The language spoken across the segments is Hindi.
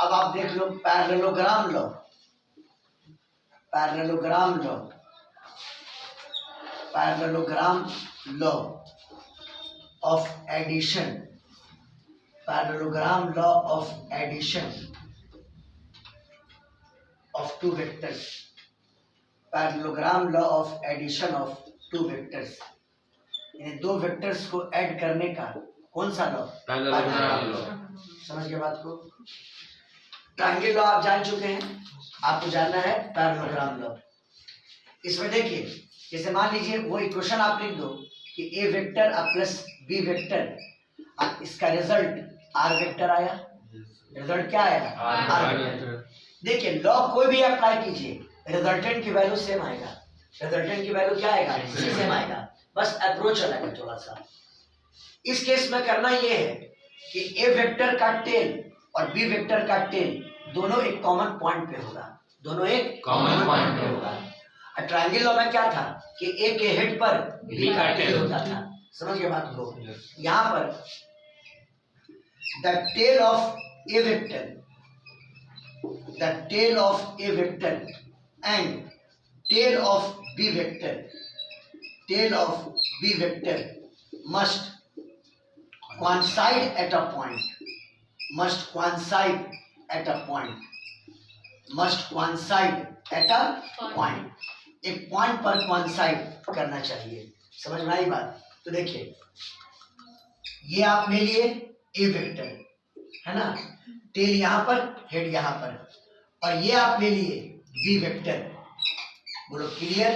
अब आप देख लो parallelogram law, parallelogram law, parallelogram law of addition, parallelogram law of addition of two vectors, parallelogram law of addition of two vectors, यानी दो वेक्टर्स को ऐड करने का कौन सा लॉ? Parallelogram law. समझ गए बात को? ट्रायंगल लॉ आप जान चुके हैं, आपको जानना है पैरेललोग्राम लॉ। इसमें देखिए, जैसे मान लीजिए वो इक्वेशन आप लिख दो कि ए वेक्टर प्लस बी वेक्टर, इसका रिजल्ट आर वेक्टर आया। रिजल्ट क्या आया? Are vector. देखिए लॉ कोई भी अप्लाई कीजिए, रिजल्टेंट की वैल्यू सेम आएगा। रिजल्टेंट की वैल्यू क्या आएगा? सेम आएगा, बस अप्रोच अलग है थोड़ा सा। इस केस में करना ये है कि ए वेक्टर का टेल और बी वेक्टर का टेल दोनों एक कॉमन पॉइंट पे होगा, दोनों एक कॉमन पॉइंट पे होगा। ट्रायंगल लॉ में क्या था कि ए के हेड पर बी का टेल होता था। समझ गए बात को? यहाँ पर the tail of A vector, the tail of a vector and tail of b vector, tail of b vector must coincide at a point, must coincide at a point, must coincide at a point, एक पॉइंट पर coincide करना चाहिए। समझ में आई बात? तो देखिए ये आप ले लिए a वेक्टर है ना, टेल यहाँ पर, हेड यहाँ पर, और ये आप ले लिए बी वेक्टर। बोलो क्लियर?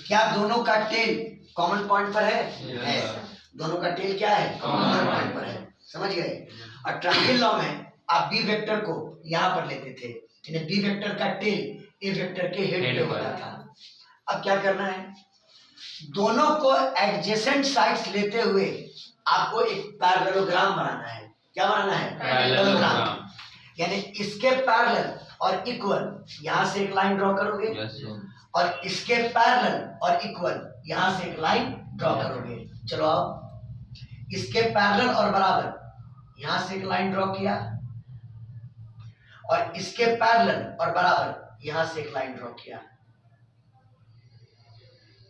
क्या दोनों का टेल कॉमन पॉइंट पर है? है। दोनों का टेल क्या है? कॉमन पॉइंट पर है। समझ गए? और ट्रायंगल लॉ में आप बी वेक्टर को यहाँ पर लेते थे, यानी बी वेक्टर का टेल ए वेक्टर के हेड पे होता था। अब क्या करना है, दोनों को एडजेसेंट साइड्स लेते हुए आपको एक पैरेललोग्राम बनाना है। क्या बनाना है? पैरेललोग्राम। यानी इसके पैरेलल और इक्वल यहां से एक लाइन ड्रॉ करोगे, और इसके पैरेलल और इक्वल यहां से एक लाइन ड्रॉ करोगे। चलो आओ, इसके पैरेलल और बराबर यहां से एक लाइन ड्रॉ किया, और इसके पैरेलल और बराबर यहां से एक लाइन ड्रॉ किया।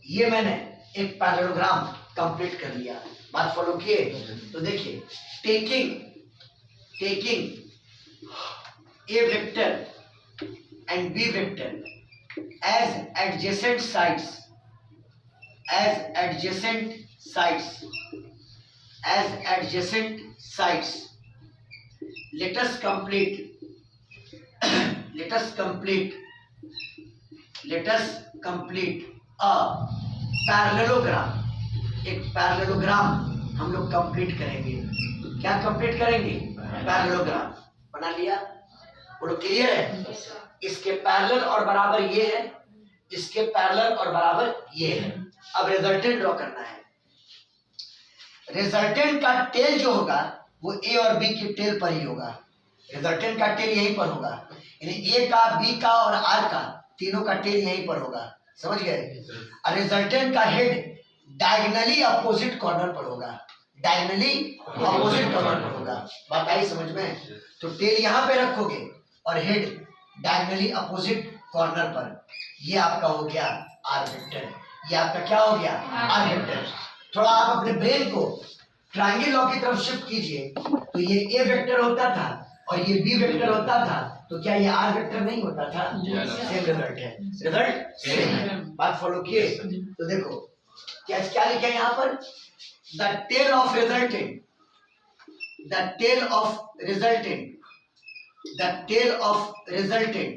ये मैंने एक पैरेललोग्राम कंप्लीट कर लिया। बात फॉलो किए? तो देखिए, taking a vector and b vector as adjacent sides, as adjacent sides, as adjacent sides, let us complete a parallelogram। एक पैरेललोग्राम हम लोग कंप्लीट करेंगे। क्या कंप्लीट करेंगे? पैरेललोग्राम बना लिया। बोलो क्लियर है? इसके पैरेलल और बराबर ये है, इसके पैरेलल और बराबर ये है। अब रिजल्टेंट ड्रॉ करना है। रिजल्टेंट का टेल जो होगा वो ए और बी के टेल पर ही होगा। रिजल्टेंट का टेल यहीं पर होगा, यानी ए का, बी का और आर का, तीनों का टेल यहीं पर होगा। समझ गए? और रिजल्टेंट का हेड डायगोनली अपोजिट कॉर्नर पर होगा, डायगोनली अपोजिट कॉर्नर पर होगा। बात आई समझ में? तो टेल यहाँ पे रखोगे और हेड डायगोनली अपोजिट कॉर्नर पर। ये आपका हो गया आर वेक्टर। ये आपका क्या हो गया? R vector. थोड़ा आप अपने ब्रेन को ट्रायंगल लॉ की तरफ शिफ्ट कीजिए। तो ये ए वेक्टर होता था और ये बी वेक्टर होता था, तो क्या ये आर वेक्टर नहीं होता था? सेम रिजल्ट है, रिजल्ट सेम है। बात फॉलो किए? तो देखो क्या लिखा है यहाँ पर? The tail of resultant, the tail of resultant, the tail of resultant,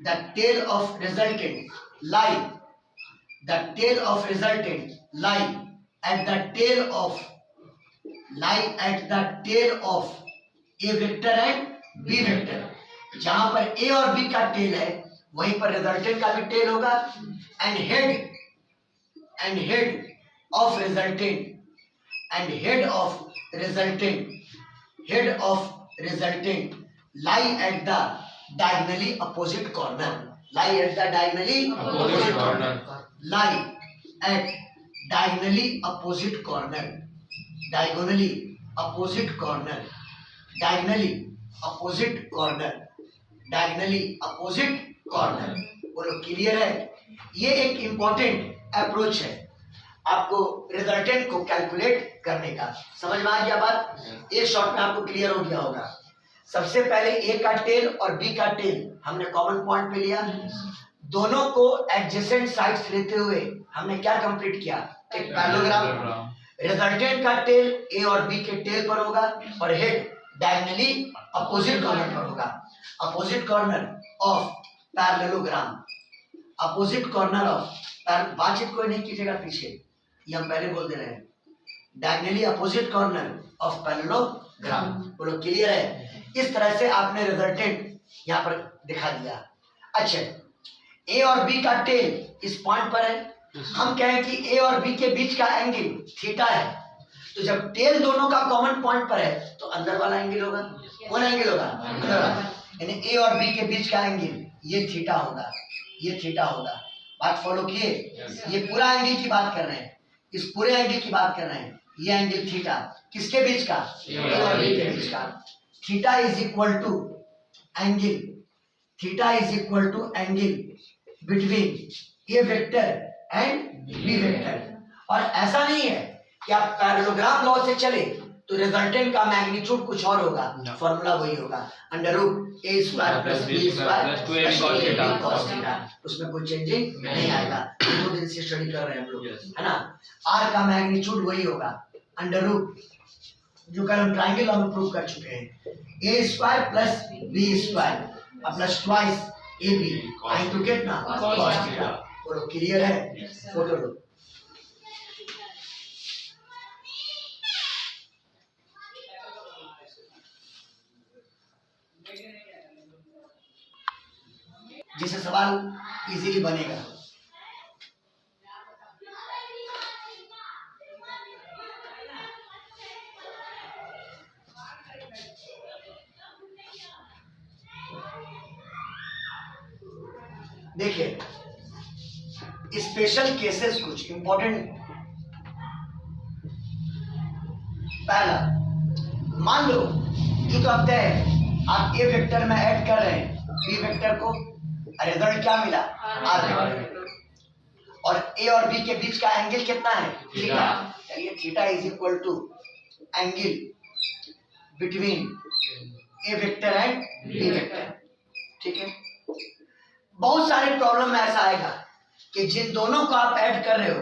the tail of resultant lie, the tail of resultant lie at the tail of, lie at the tail of a vector and b vector। जहां पर a और b का टेल है वहीं पर रिजल्टेंट का भी टेल होगा। and head of resultant, and head of resultant lie at the diagonally opposite corner, lie at the diagonally opposite corner, lie at diagonally opposite corner, diagonally opposite corner, diagonally opposite corner, diagonally opposite corner. बोलो क्लियर है? ये एक इंपॉर्टेंट अप्रोच है आपको रिजल्टेंट को कैलकुलेट करने का। समझ में आ गया बात? एक शॉट में आपको क्लियर हो गया होगा। सबसे पहले ए का टेल और बी का टेल हमने कॉमन पॉइंट पे लिया, दोनों को एडजेसेंट साइड्स लेते हुए हमने क्या कंप्लीट किया? एक पैरेललोग्राम। रिजल्टेंट का टेल ए और बी के टेल पर होगा और हेड डायगोनली अपोजिट कॉर्नर पर होगा। Opposite corner of parallelogram, opposite corner of, बातचीत कोई नहीं कीजिएगा पीछे, ये हम पहले बोल दे रहे हैं। Diagonally opposite corner of parallelogram. बोलो क्लियर है? इस तरह से आपने रिजल्टेंट यहाँ पर दिखा दिया। अच्छा, ए और बी का टेल इस पॉइंट पर है। हम कहें कि ए और बी के बीच का एंगल थीटा है, तो जब टेल दोनों का कॉमन पॉइंट पर है तो अंदर वाला एंगल होगा। कौन एंगल होगा? अंदर वाला। यानी ए और बी के बीच का एंगल ये थीटा होगा, ये थीटा होगा। बात फॉलो किए? ये पूरा एंगल की बात कर रहे हैं, इस पूरे एंगल की बात कर रहे हैं। ये एंगल थीटा किसके बीच का? ए और बी के बीच का। Theta is equal to angle, theta is equal to angle between A vector and B vector. और ऐसा नहीं है कि आप पैरेललोग्राम लॉ से चले तो रिजल्टेंट का मैग्नीट्यूड कुछ और होगा, फॉर्मूला वही होगा, under root A square plus B square plus 2ab cos theta. उसमें कोई चेंजिंग नहीं आएगा। 2 दिन से स्टडी कर रहे हैं हम लोग, है ना। आर का मैग्नीट्यूड वही होगा, अंडर रूट, जो कल हम ट्रायंगल में प्रूव कर चुके हैं, A square plus B square plus twice ab into कितना? cos theta. बोलो क्लियर है? फोटो लो। जिससे सवाल इजीली बनेगा। देखिए स्पेशल केसेस कुछ इंपॉर्टेंट। पहला, मान लो ये तो अब तय है, आप ए वेक्टर में ऐड कर रहे हैं बी वेक्टर को, रिजल्ट क्या मिला? R vector. और ए और बी के बीच का एंगल कितना है? थीटा। चलिए theta is equal to angle between A vector and B vector. ठीक है। बहुत सारे प्रॉब्लम में ऐसा आएगा कि जिन दोनों को आप ऐड कर रहे हो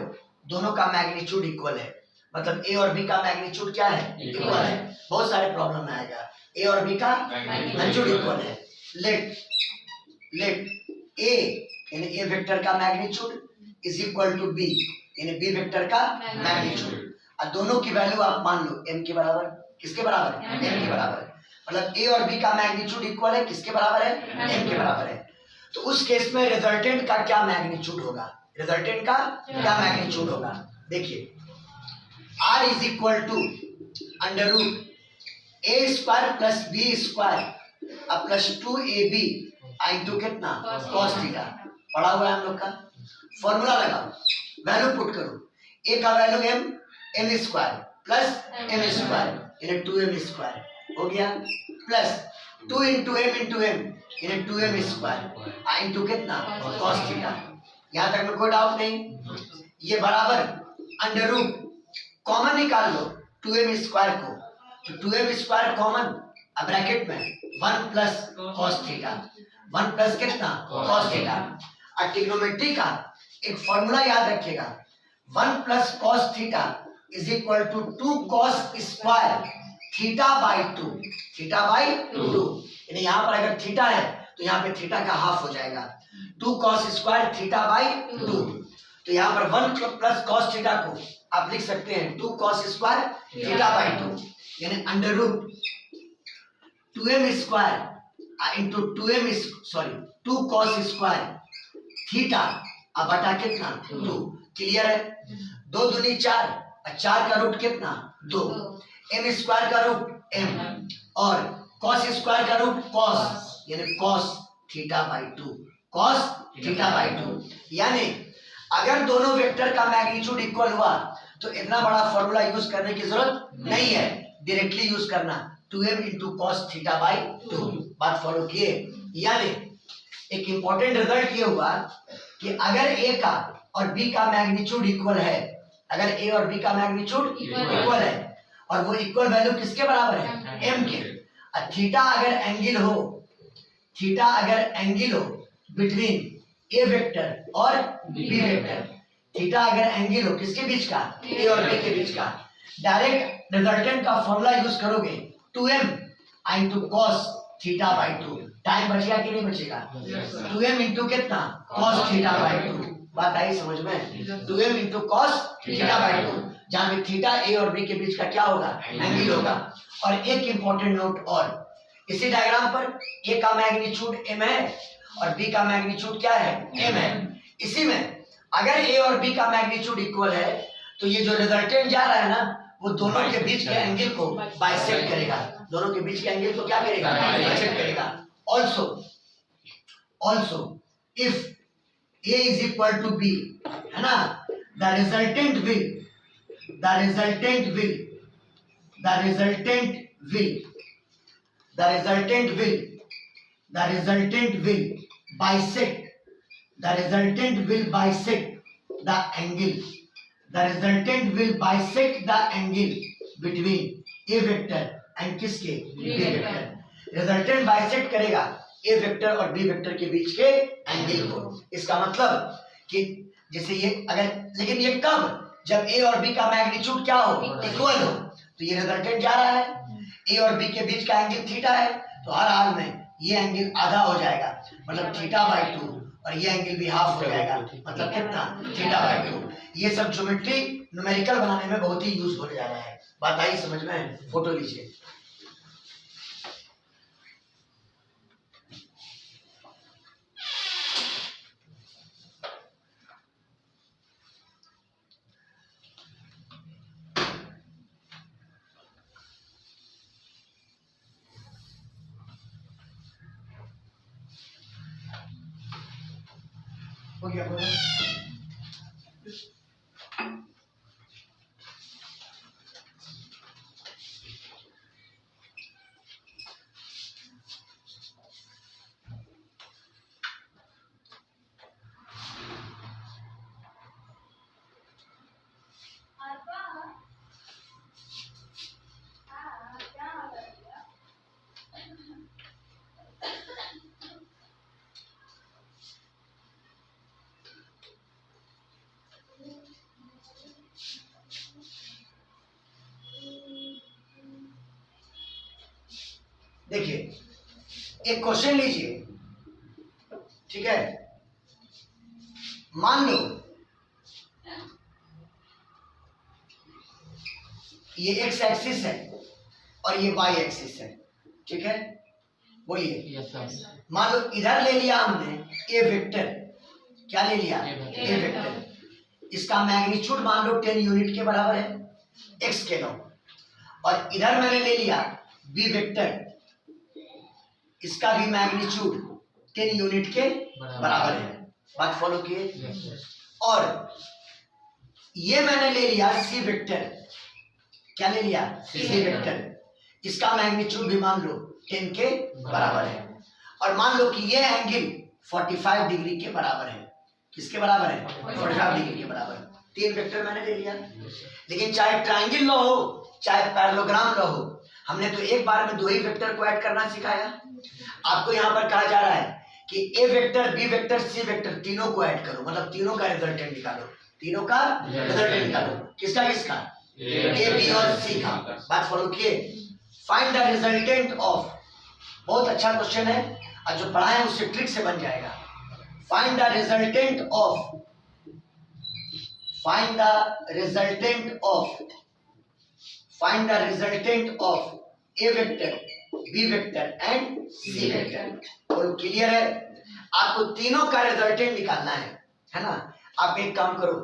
दोनों का मैग्नीट्यूड इक्वल है, मतलब ए और बी का मैग्नीट्यूड क्या है? इक्वल है। बहुत सारे प्रॉब्लम में आएगा ए और बी का मैग्नीट्यूड इक्वल है। लेट ए यानी ए वेक्टर का magnitude is equal to B यानी बी वेक्टर का मैग्नीट्यूड, और दोनों की वैल्यू आप मान लो m के बराबर। किसके बराबर? m के बराबर। मतलब a और b का मैग्नीट्यूड इक्वल है, किसके बराबर है? m के बराबर है। तो उस केस में रिजल्टेंट का क्या मैग्नीट्यूड होगा? रिजल्टेंट का क्या मैग्नीट्यूड होगा? देखिए r is equal to under root A square plus B square plus 2ab into कितना? cos theta. पढ़ा हुआ है हम लोग का। फॉर्मूला लगाओ, वैल्यू पुट करो। a का value m square plus m square यानी 2m स्क्वायर हो गया, प्लस 2 इंटू m यानी 2m स्क्वायर इंटू कितना? cos theta. यहाँ तक में कोई डाउट नहीं। ये बराबर अंडर रूट कॉमन निकाल लो 2m स्क्वायर को, तो 2m स्क्वायर कॉमन, अब ब्रैकेट में 1 प्लस cos थीटा। 1 प्लस कितना? cos theta. और ट्रिग्नोमेट्री का एक फॉर्मूला याद रखिएगा, 1 plus cos theta is equal to 2 cos square theta by 2। Theta by 2 यानी यहाँ पर अगर थीटा है तो यहाँ पे थीटा का हाफ हो जाएगा, 2 cos स्क्वायर थीटा बाई 2। तो यहाँ पर 1 प्लस cos थीटा को आप लिख सकते हैं 2 cos स्क्वायर थीटा बाई 2 यानी under root 2m square into 2 cos square theta अब बटा कितना? 2। क्लियर है? 2 दूनी 4 और 4 का रूट कितना? 2। m स्क्वायर का रूट m और cos स्क्वायर का रूट cos यानी cos theta by 2। cos theta by 2 यानी अगर दोनों वेक्टर का मैग्नीट्यूड इक्वल हुआ तो इतना बड़ा फॉर्मूला यूज करने की जरूरत नहीं है, डायरेक्टली यूज करना 2m into cos theta by 2। बात फॉलो किए। यानी एक इंपॉर्टेंट रिजल्ट ये हुआ कि अगर a का और b का मैग्नीट्यूड इक्वल है, अगर a और b का मैग्नीट्यूड इक्वल है और वो इक्वल वैल्यू किसके बराबर है, m के, और थीटा अगर एंगल हो, थीटा अगर एंगल हो बिटवीन a वेक्टर और b वेक्टर, थीटा अगर एंगल हो किसके बीच का, a और b के बीच का, डायरेक्ट रिजल्टेंट का फॉर्मूला यूज करोगे 2m into cos theta by 2। Time बचेगा कि नहीं बचेगा? 2m इंटू कितना, कॉस थीटा बाई 2। बात आई समझ में? 2m into cos theta by 2, जहां पे थीटा a और b के बीच का क्या होगा, एंगल होगा। और एक इंपॉर्टेंट नोट और, इसी डायग्राम पर a का मैग्नीट्यूड m है और b का मैग्नीट्यूड क्या है, m है। इसी में अगर a और b का मैग्नीट्यूड इक्वल है तो ये जो रिजल्टेंट जा रहा है ना, वो दोनों के बीच के एंगल को बाइसेक्ट करेगा, दोनों के बीच के एंगल को क्या करेगा, बाइसेक्ट करेगा। Also if a is equal to b, है ना, the resultant will bisect the angle between a vector and किसके, b वेक्टर। रिजल्टेंट बाइसेक्ट करेगा a वेक्टर और b वेक्टर के बीच के एंगल को। इसका मतलब कि जैसे ये अगर, लेकिन ये कब, जब a और b का मैग्नीट्यूड क्या हो, इक्वल हो, तो ये रिजल्टेंट जा रहा है, a और b के बीच का एंगल थीटा है, तो हर हाल में ये एंगल आधा हो जाएगा, मतलब थीटा बाई 2, और ये एंगल भी हाफ हो जाएगा, मतलब कितना, थीटा बाई 2। ये सब ज्योमेट्री न्यूमेरिकल बनाने में बहुत ही यूज होने जा रहा है। बात आई समझ में? फोटो लीजिए। हो गया बोलो। देखिए एक क्वेश्चन लीजिए, ठीक है। मान लो ये एक्स एक्सिस है और ये वाई एक्सिस है, ठीक है, बोलिए। मान लो इधर ले लिया हमने ए वेक्टर, क्या ले लिया, ए वेक्टर, इसका मैग्नीट्यूड मान लो 10 यूनिट के बराबर है एक्स के नो, और इधर मैंने ले लिया बी वेक्टर, इसका भी मैग्नीट्यूड 10 यूनिट के बराबर है। बात फॉलो किए। और ये मैंने ले लिया सी वेक्टर, क्या ले लिया, सी वेक्टर, इसका मैग्नीट्यूड भी मान लो 10 के बराबर है, और मान लो कि ये एंगल 45 डिग्री के बराबर है। किसके बराबर है, 45 डिग्री के बराबर। 3 वेक्टर मैंने ले लिया। लेकिन चाहे ट्रायंगल लो हो चाहे पैरेललोग्राम लो हो, हमने तो एक बार में 2 ही वेक्टर को ऐड करना सिखाया। आपको यहाँ पर कहा जा रहा है कि ए vector, B vector, C vector तीनों को ऐड करो, मतलब तीनों का रिजल्टेंट निकालो, तीनों का रिजल्टेंट निकालो। किसका किसका, ए बी और सी का। बात फॉलो किए। फाइंड द रिजल्टेंट ऑफ, बहुत अच्छा क्वेश्चन है और जो पढ़ाए उससे ट्रिक से बन जाएगा। Find the resultant of, find the resultant of, find the resultant of A vector, B vector and C vector. और क्लियर है, आपको तीनों का रिजल्टेंट निकालना है ना। आप एक काम करो,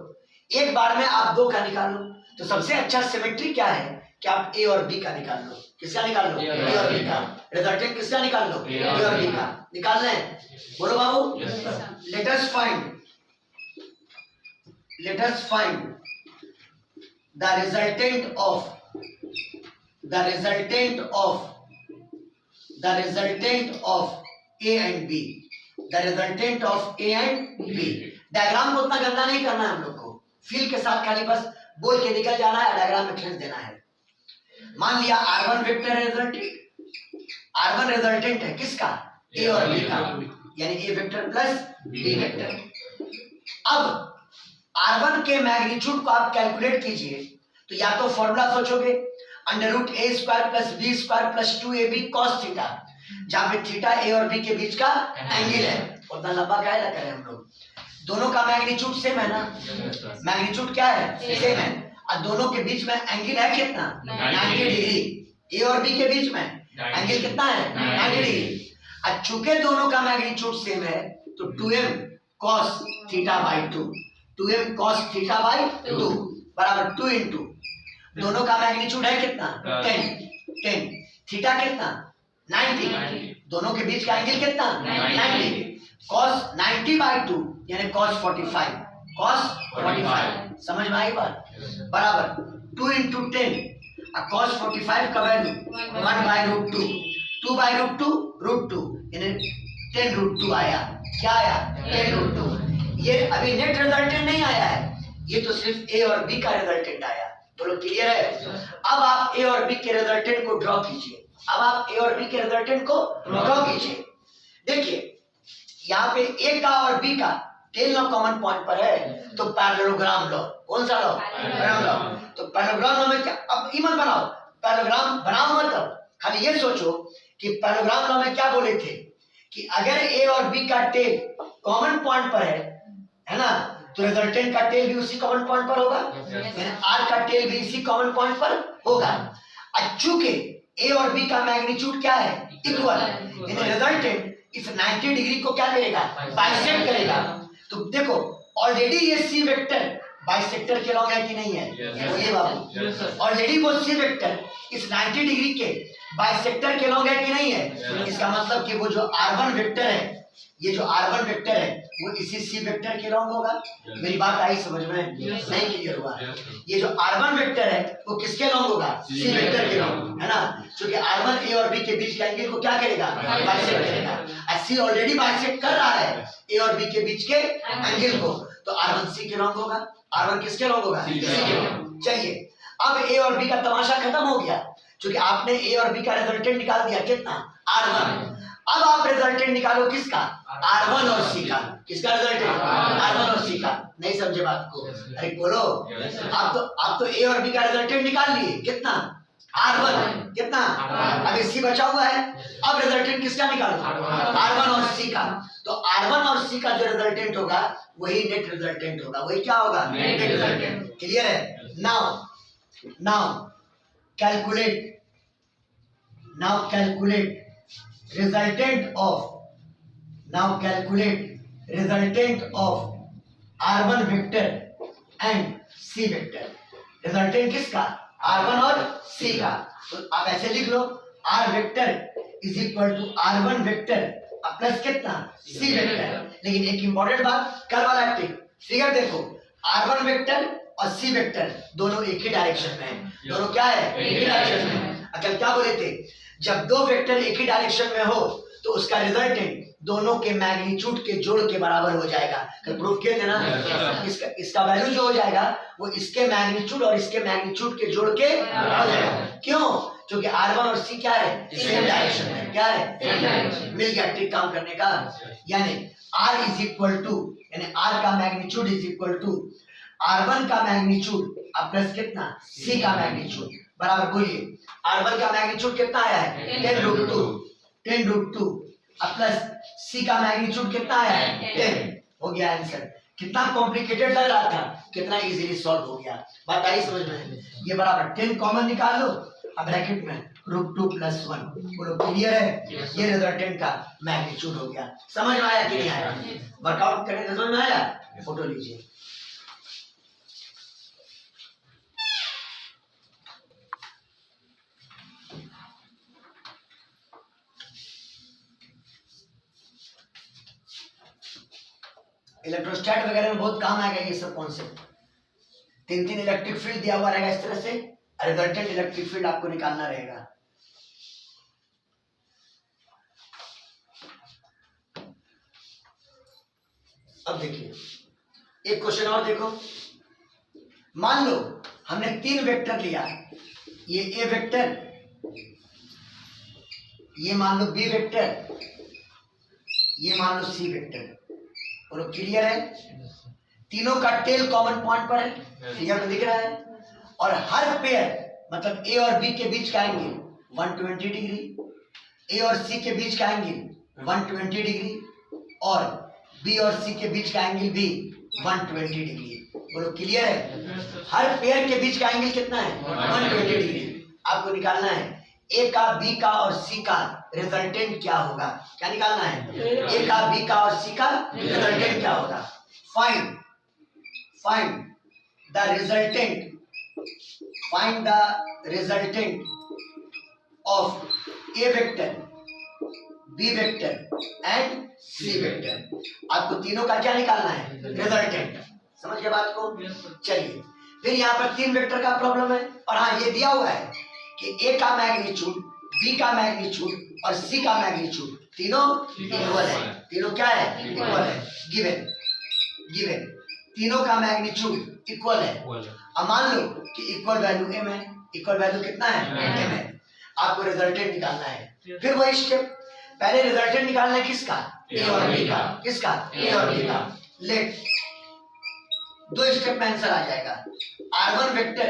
एक बार में आप 2 का निकाल लो, तो सबसे अच्छा सिमेट्री क्या है कि आप ए और बी का निकाल लो। किसका निकाल लो, ए और बी का। रिजल्टेंट किसका निकाल लो, ए और बी का। निकालना है, बोलो बाबू। Let us find the resultant of the resultant of A and B, the resultant of A and B. Diagram को उतना गंदा नहीं करना है हम लोग को, फील के साथ खाली बस बोल के निकल जाना है, डायग्राम में खींच देना है। मान लिया R1 वेक्टर है रिजल्टेंट, R1 रिजल्टेंट है किसका, ए और बी का, यानी A vector plus B vector. अब R1 के मैग्नीट्यूड को आप कैलकुलेट कीजिए, तो या तो फॉर्मूला सोचोगे √a² + b² + 2ab cos theta, जहां पे थीटा ए और बी के बीच का एंगल है। उतना लंबा क्या लग रहा है हम लोग, दोनों का मैग्नीट्यूड सेम है ना, मैग्नीट्यूड क्या है, सेम है, और दोनों के बीच में एंगल है कितना, 90 डिग्री। ए और बी के बीच में एंगल कितना है, 90 डिग्री। अब चूंकि दोनों का मैग्नीट्यूड सेम है तो 2m cos θ/2, 2m cos θ/2 बराबर 2 इंटू दोनों का मैग्नीट्यूड है कितना, 10, थीटा कितना 90, दोनों के बीच का एंगल कितना 90, cos 90/2 यानी cos 45, cos 45, समझ में आई बात, बराबर 2 इंटू 10, cos 45 का वैल्यू 1/√2, 2/√2 यानी 10√2 आया, क्या आया 10√2। ये अभी नेट रिजल्टेंट नहीं आया है, ये तो सिर्फ ए और बी का रिजल्टेंट आया। बोलो क्लियर है। अब आप ए और बी के रिजल्टेंट को ड्रॉ कीजिए, अब आप ए और बी के रिजल्टेंट को ड्रॉ कीजिए। देखिए यहाँ पे ए का और बी का टेल लॉ कॉमन पॉइंट पर है, तो पैरेललोग्राम लॉ, कौन सा लॉ, पैरेललोग्राम लॉ। तो पैरेललोग्राम लॉ में क्या, अब इमन बनाओ, पैरेललोग्राम बनाओ मतलब खाली ये सोचो कि पैरेललोग्राम लॉ में क्या बोले थे कि अगर ए और बी का टेल कॉमन पॉइंट पर है ना, तो रिजल्टेंट का टेल भी उसी कॉमन पॉइंट पर होगा, यानी आर का टेल भी इसी कॉमन पॉइंट पर होगा। चूंकि ए और बी का मैग्नीट्यूड क्या है, इक्वल, यानी रिजल्टेंट इस 90 डिग्री को क्या करेगा, बाइसेक्ट करेगा। तो देखो ऑलरेडी ये सी वेक्टर बाइसेक्टर के लॉन्ग है कि नहीं है, बोलिए बाबू, ऑलरेडी वो सी वेक्टर इस 90 डिग्री के बाइसेक्टर के लॉन्ग है कि नहीं है। इसका मतलब कि वो जो R1 वेक्टर है, ये जो R1 वेक्टर है वो इसी सी वेक्टर के लॉन्ग होगा। मेरी बात आई समझ में, नहीं क्लियर हुआ, ये जो R1 वेक्टर है वो किसके लॉन्ग होगा, सी वेक्टर के लॉन्ग, है ना, क्योंकि R1 ए और बी के बीच के एंगल को क्या करेगा, बाइसेक्ट करेगा। सी ऑलरेडी बाइसेक्ट कर रहा है ए और बी के बीच के एंगल को, तो R1 सी के लॉन्ग होगा, R1 किसके लॉन्ग होगा, सी के लॉन्ग। चलिए अब ए और बी का तमाशा खत्म हो गया, क्योंकि आपने ए और बी का रिजल्टेंट निकाल दिया कितना, R1। अब आप रिजल्टेंट निकालो किसका, R1 और C का, किसका रिजल्टेंट, R1 और C का। नहीं समझे बात को, अरे बोलो, आप तो ए और बी का रिजल्टेंट निकाल लिए कितना, R1 कितना, अभी C बचा हुआ है। अब रिजल्टेंट किसका निकालो, R1 और C का। तो R1 और C का जो रिजल्टेंट होगा वही नेट रिजल्टेंट होगा, वही क्या होगा, नेट रिजल्टेंट। क्लियर है। Now calculate resultant of R1 vector and C vector. Resultant किसका, R1 और C का। तो आप ऐसे लिख लो R vector is equal to R1 vector plus कितना, C वेक्टर। लेकिन एक इंपॉर्टेंट बात, कल वाला फिगर देखो, R1 वेक्टर और C वेक्टर दोनों एक ही डायरेक्शन में है, दोनों क्या है, एक ही डायरेक्शन में। अकल क्या बोले थे, जब दो वेक्टर एक ही डायरेक्शन में हो तो उसका रिजल्टेंट दोनों के मैग्नीट्यूड के जोड़ के बराबर हो जाएगा। कल प्रूफ किए थे ना, इसका वैल्यू जो हो जाएगा वो इसके मैग्नीट्यूड और इसके मैग्नीट्यूड के जोड़ के हो जाएगा। क्यों, क्योंकि R1 और C क्या है, सेम डायरेक्शन में, क्या है, मिल गया ट्रिक काम करने का। यानी R इज इक्वल टू, यानी R का magnitude is equal to R1 का मैग्नीट्यूड अब प्लस कितना, C का मैग्नीट्यूड, बराबर बोलिए R1 का मैग्नीट्यूड कितना आया है, 10√2 अब प्लस C का मैग्नीट्यूड कितना आया है, 10। हो गया आंसर। कितना कॉम्प्लिकेटेड लग रहा था, कितना इजीली सॉल्व हो गया। बात आई समझ में। ये बराबर 10 कॉमन निकाल लो, अब ब्रैकेट में √2 + 1। बोलो क्लियर है। ये रिजल्टेंट का मैग्नीट्यूड हो गया। समझ में आया कि नहीं आया, वर्कआउट करने का समझ में आया। फोटो लीजिए। इलेक्ट्रोस्टैट वगैरह में बहुत काम आएगा ये सब कॉन्सेप्ट। 3 इलेक्ट्रिक फील्ड दिया हुआ रहेगा इस तरह से, रिजल्टेंट इलेक्ट्रिक फील्ड आपको निकालना रहेगा। अब देखिए एक क्वेश्चन और देखो, मान लो हमने 3 वेक्टर लिया, ये ए वेक्टर, ये मान लो बी वेक्टर, ये मान लो सी वेक्टर। बोलो क्लियर है? तीनों का टेल कॉमन पॉइंट पर है, फिगर में दिख रहा है। और हर पेयर मतलब ए और बी के बीच का एंगल 120 डिग्री, ए और सी के बीच का एंगल 120 डिग्री, और बी और सी के बीच का एंगल भी 120 डिग्री। बोलो क्लियर है? हर पेयर के बीच का एंगल कितना है? 120 डिग्री। आपको निकालना है ए का, बी का और सी का रिजल्टेंट क्या होगा। क्या निकालना है? ए का, बी का और सी का रिजल्टेंट क्या होगा। Find the resultant, find the resultant of A vector, B vector and C vector. आपको तीनों का क्या निकालना है? रिजल्टेंट। समझ गए बात को? चलिए फिर यहाँ पर 3 वेक्टर का प्रॉब्लम है, और हाँ ये दिया हुआ है कि ए का मैग्नीट्यूड, बी का मैग्नीट्यूड और सी का मैग्नीट्यूड तीनों इक्वल है। तीनों क्या है? इक्वल है। गिवन तीनों का मैग्नीट्यूड इक्वल है। अब मान लो कि इक्वल वैल्यू एम है। इक्वल वैल्यू कितना है? एम है। आपको रिजल्टेंट निकालना है। फिर वही स्टेप, पहले रिजल्टेंट निकालना है किसका? ए और बी का। किसका? ए और बी का। लेट 2 स्टेप में आंसर आ जाएगा। R1 vector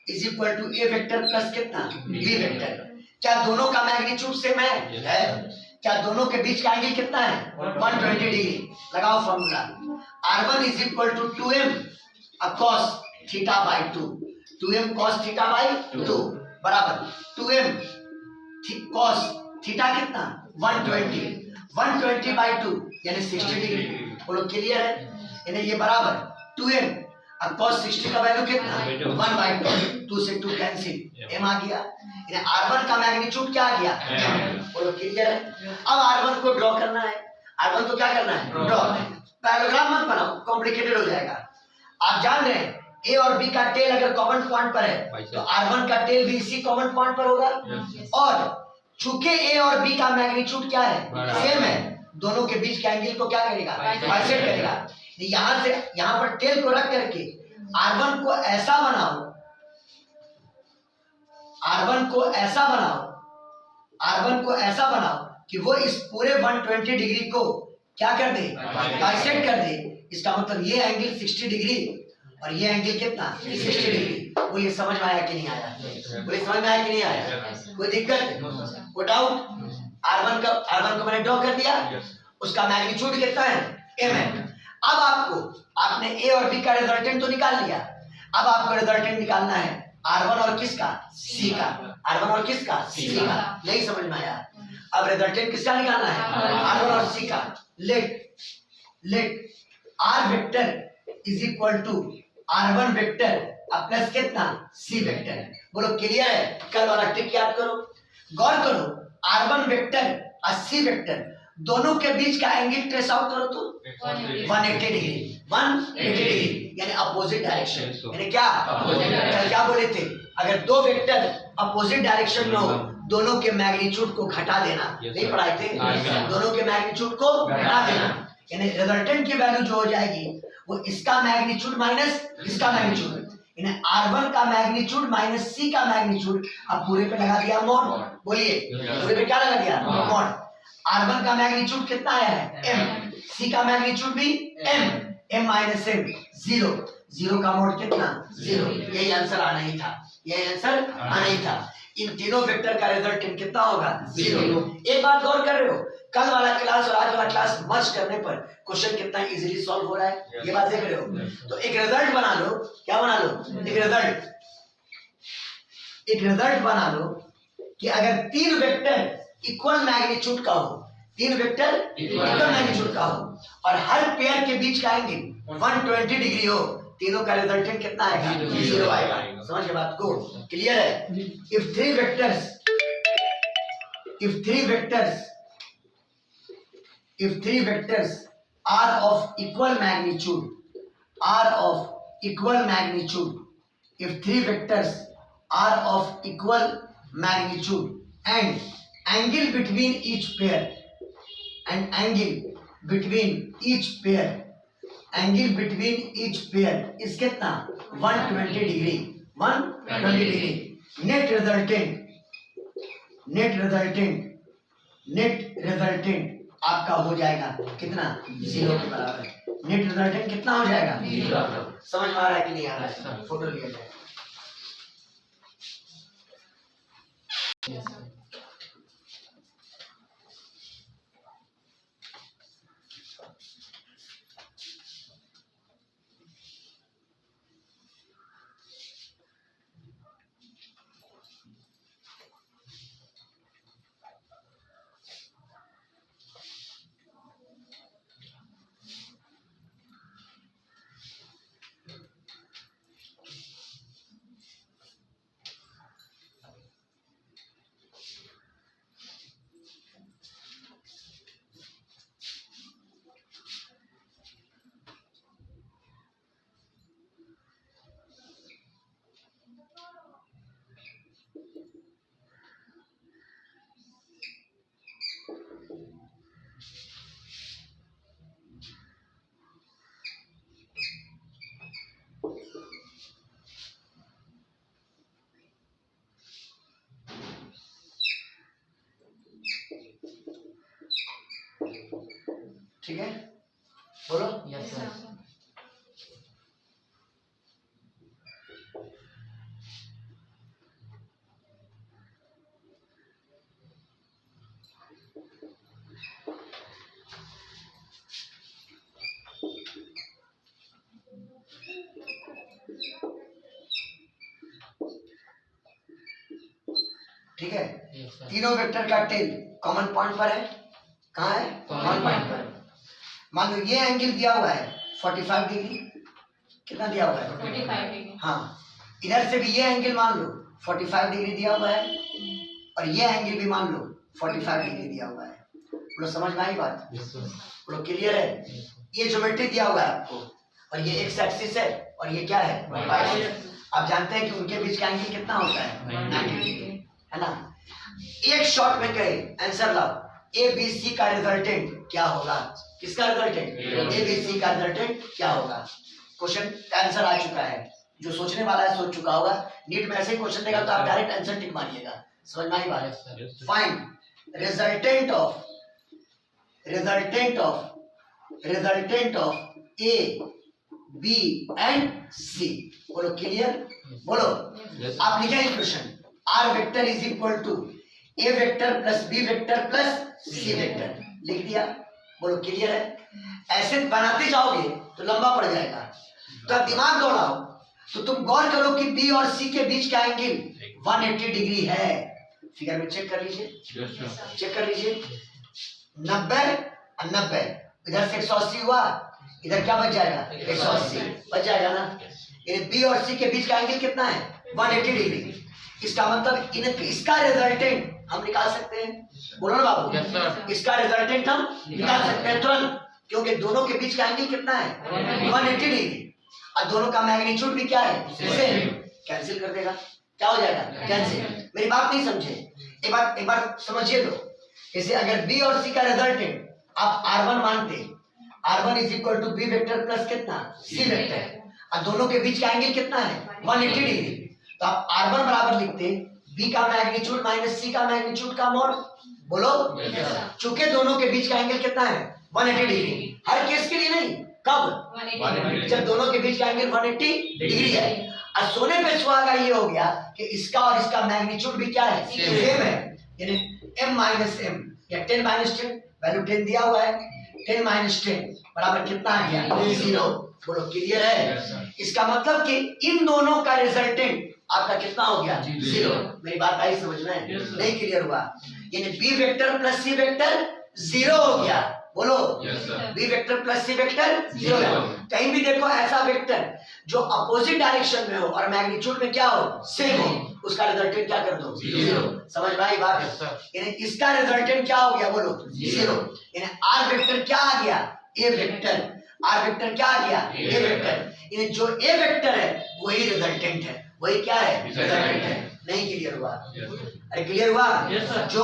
is equal to A vector plus कितना? B vector. क्या दोनों का मैग्नीट्यूड सेम है? क्या दोनों के बीच का एंगल कितना है? 120 डिग्री। लगाओ formula. R1 is equal to 2m cos theta by 2, 2m cos theta by 2 बराबर 2m cos थीटा कितना? 120 बाई 2 यानी 60 डिग्री। बोलो क्लियर है? यानी ये बराबर 2m अब cos 60 का वैल्यू कितना? 1/2, 2 से 2 कैंसिल, m आ गया। R1 का मैग्नीट्यूड क्या आ गया? बोलो क्लियर है? अब R1 को ड्रॉ करना है। R1 को क्या करना है? ड्रॉ। पैराग्राफ मत बनाओ, कॉम्प्लिकेटेड हो जाएगा। आप जान रहे हैं ए और बी का टेल अगर कॉमन पॉइंट पर है तो R1 का टेल भी इसी कॉमन पॉइंट पर होगा। और चूंकि ए और बी का मैग्नीट्यूड क्या है? सेम है, दोनों के बीच के एंगल को क्या करेगा? बाइसेक्ट करेगा। यहां से यहां पर टेल को रख करके R1 को ऐसा बनाओ, R1 को ऐसा बनाओ, R1 को ऐसा बनाओ कि वो इस पूरे 120 डिग्री को क्या कर दे? बाइसेक्ट कर दे। इसका मतलब ये एंगल 60 डिग्री और ये एंगल कितना? 60 डिग्री। बोलिए समझ में आया कि नहीं आया? बोलिए समझ में आया कि नहीं आया? कोई दिक्कत? कोई डाउट? R1 को मैंने ड्रॉ कर दिया, उसका मैग्नीट्यूड कितना है? m है। अब आपने ए और बी का रिजल्टेंट तो निकाल लिया। अब आपको रिजल्टेंट निकालना है R1 और किसका? सी का। R1 और किसका? सी का। नहीं समझ में आया? अब रिजल्टेंट किसका निकालना है? R1 और सी का। Let R vector is equal to R1 vector plus कितना? C vector. बोलो क्लियर है? कल वाला ट्रिक याद करो, गौर करो। R1 वेक्टर और सी वेक्टर दोनों के बीच का एंगल ट्रेस आउट करो तो 180 डिग्री। 180 डिग्री यानी अपोजिट डायरेक्शन। यानी क्या बोले थे? अगर दो वेक्टर अपोजिट डायरेक्शन में हो, दोनों के मैग्नीट्यूड को घटा देना। नहीं पढ़ाए थे? दोनों के मैग्नीट्यूड को घटा देना, यानी रिजल्टेंट की वैल्यू जो हो जाएगी वो इसका मैग्नीट्यूड माइनस इसका मैग्नीट्यूड। यानी R1 का मैग्नीट्यूड माइनस सी का मैग्नीट्यूड। अब पूरे पे लगा दिया मॉड। बोलिए पूरे पे क्या लगा दिया? मॉड। R1 का मैग्नीट्यूड कितना है? m। C का मैग्नीट्यूड भी m माइनस m 0 का मोड कितना? 0। यही आंसर आना ही था, यही आंसर आना ही था। इन तीनों वेक्टर का रिजल्टेंट कितना होगा? 0। एक बात गौर कर रहे हो, कल वाला क्लास और आज वाला क्लास मर्ज करने पर क्वेश्चन कितना इजीली सॉल्व हो रहा है, ये बात देख रहे हो। तो एक रिजल्ट बना लो। क्या बना लो? एक रिजल्ट बना लो कि अगर 3 वेक्टर इक्वल मैग्नीट्यूड का हो, 3 वेक्टर इक्वल मैग्नीट्यूड का हो और हर पेयर के बीच का एंगल 120 डिग्री हो, तीनों का रिजल्टेंट कितना आएगा? 0 आएगा। समझ गए बात को? क्लियर है? If three vectors are of equal magnitude, if 3 vectors are of equal magnitude and angle between each pair angle between each pair is कितना 120 डिग्री 120 डिग्री। नेट रिजल्टेंट आपका हो जाएगा कितना 0 के बराबर। नेट रिजल्टेंट कितना हो जाएगा 0। समझ में आ रहा है कि नहीं आ रहा है? फोटो लिया जाए। ठीक है, बोलो। Yes sir. ठीक है, तीनों वेक्टर का टेल कॉमन पॉइंट पर है। कहाँ है? कॉमन पॉइंट पर। मान लो ये एंगल दिया हुआ है 45 डिग्री। कितना दिया हुआ है? 45 डिग्री। हाँ, इधर से भी ये एंगल मान लो 45 डिग्री दिया हुआ है और ये एंगल भी मान लो 45 डिग्री दिया हुआ है। बोलो समझ में आई बात? बोलो क्लियर है? ये ज्योमेट्री दिया हुआ है आपको और ये एक्स एक्सिस है और ये क्या है? Y axis. आप जानते हैं कि उनके बीच का एंगल कितना होता है? 90 डिग्री, है ना? एक शॉट में कहे आंसर लाओ, ए बी सी का रिजल्टेंट क्या होगा? किसका रिजल्टेंट? ए बी सी का रिजल्टेंट क्या होगा? क्वेश्चन का आंसर आ चुका है। जो सोचने वाला है सोच चुका होगा। नीट में ऐसे ही क्वेश्चन देगा तो आप डायरेक्ट आंसर टिक मारिएगा। समझ में आई बात? Find resultant of A B and C. बोलो क्लियर? बोलो। आप लिखे equation R vector is equal to A vector plus B vector plus C vector. लिख दिया। बोलो क्लियर है? ऐसे बनाते जाओगे तो लंबा पड़ जाएगा, तो दिमाग दौड़ाओ। तो तुम गौर करो कि बी और सी के बीच का एंगल 180 डिग्री है। फिगर में चेक कर लीजिए, चेक कर लीजिए। 90 और 90, इधर से 180 हुआ, इधर क्या बच जाएगा? 180 बच जाएगा ना। बी और सी के बीच का एंगल कितना है? 180 डिग्री। इसका मतलब इसका रिजल्टेंट हम निकाल सकते हैं। बोलो ना बाबू, इसका रिजल्टेंट हम निकाल सकते हैं तुरंत, क्योंकि दोनों के बीच का एंगल कितना है? 180 डिग्री और दोनों का मैग्नीट्यूड भी क्या है? सेम। कैंसिल कर देगा। क्या हो जाएगा? कैंसिल। मेरी बात नहीं समझे? एक बार समझिए लो। जैसे अगर बी और सी का रिजल्टेंट आप R1 मानते, R1 is equal to B vector plus कितना? सी वेक्टर, और दोनों के बीच का एंगल कितना है? 180 डिग्री। तो आप R1 बराबर लिखते बी का मैग्नीट्यूड माइनस सी का मैग्नीट्यूड का मोड। बोलो। चूंकि दोनों के बीच का एंगल कितना है? 180 डिग्री। हर केस के लिए नहीं, कब? जब दोनों के बीच का एंगल 180 डिग्री है। और सोने पे सुहागा ये हो गया कि इसका और इसका मैग्नीट्यूड भी क्या है? सेम है। यानी m माइनस m या 10 माइनस 10, वैल्यू 10 दिया हुआ है। 10 माइनस 10 बराबर कितना आ गया? 0। बोलो क्लियर है? इसका मतलब कि इन दोनों का रिजल्टेंट आपका कितना हो गया? 0। मेरी बात आई समझ में? नहीं क्लियर हुआ? यानी B vector plus C vector 0 हो गया। बोलो। B vector plus C vector 0 है। कहीं भी देखो ऐसा वेक्टर जो अपोजिट डायरेक्शन में हो और मैग्नीट्यूड में क्या हो? सेम हो, उसका रिजल्टेंट क्या कर दो? 0। समझ में आई बात? यानी इसका रिजल्टेंट क्या हो गया? बोलो 0। यानी आर वेक्टर क्या आ गया? ए वेक्टर। आर वेक्टर क्या आ गया? ए वेक्टर। यानी जो ए वेक्टर है वही रिजल्टेंट है। वही क्या है? रिजल्टेंट है। नहीं क्लियर हुआ? अरे क्लियर हुआ? जो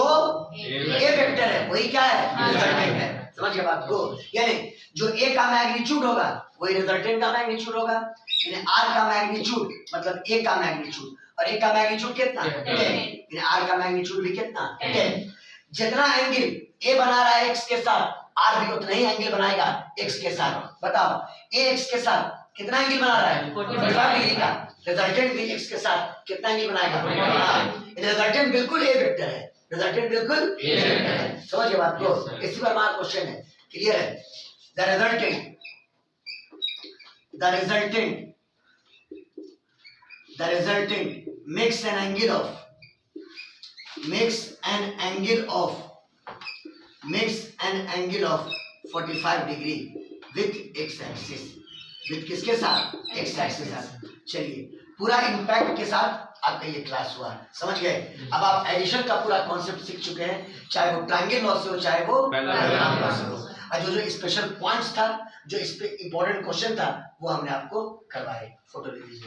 ए वेक्टर है वही क्या है? रिजल्टेंट है। समझ गए बात को? यानी जो ए का मैग्नीट्यूड होगा वही रिजल्टेंट का मैग्नीट्यूड होगा। यानी आर का मैग्नीट्यूड मतलब ए का मैग्नीट्यूड, और ए का मैग्नीट्यूड कितना? 10। यानी आर का मैग्नीट्यूड भी कितना? 10। जितना एंगल ए बना रहा है एक्स के साथ, आर भी उतना ही एंगल बनाएगा एक्स के साथ। बताओ ए एक्स के साथ कितना एंगल बना रहा है? 45 डिग्री का। रिजल्टेंट भी एक्स के साथ कितना एंगल बनाएगा? रिजल्टेंट बिल्कुल ए वेक्टर है। रिजल्टेंट बिल्कुल ए वेक्टर है। समझिए बात को? इसी पर हमारा क्वेश्चन है। क्लियर है? the resultant makes an angle of 45 degree with x axis। with किसके साथ? x axis साथ। चलिए पूरा इम्पैक्ट के साथ आपका ये क्लास हुआ। समझ गए? अब आप एडिशन का पूरा कॉन्सेप्ट सीख चुके हैं, चाहे वो ट्रायंगल लॉ से हो चाहे वो पैरेलल लॉ से हो। और जो स्पेशल पॉइंट्स था, जो इस पे इम्पोर्टेंट क्वेश्चन था, वो हमने आपको करवाए। फोटो ले लीजिए।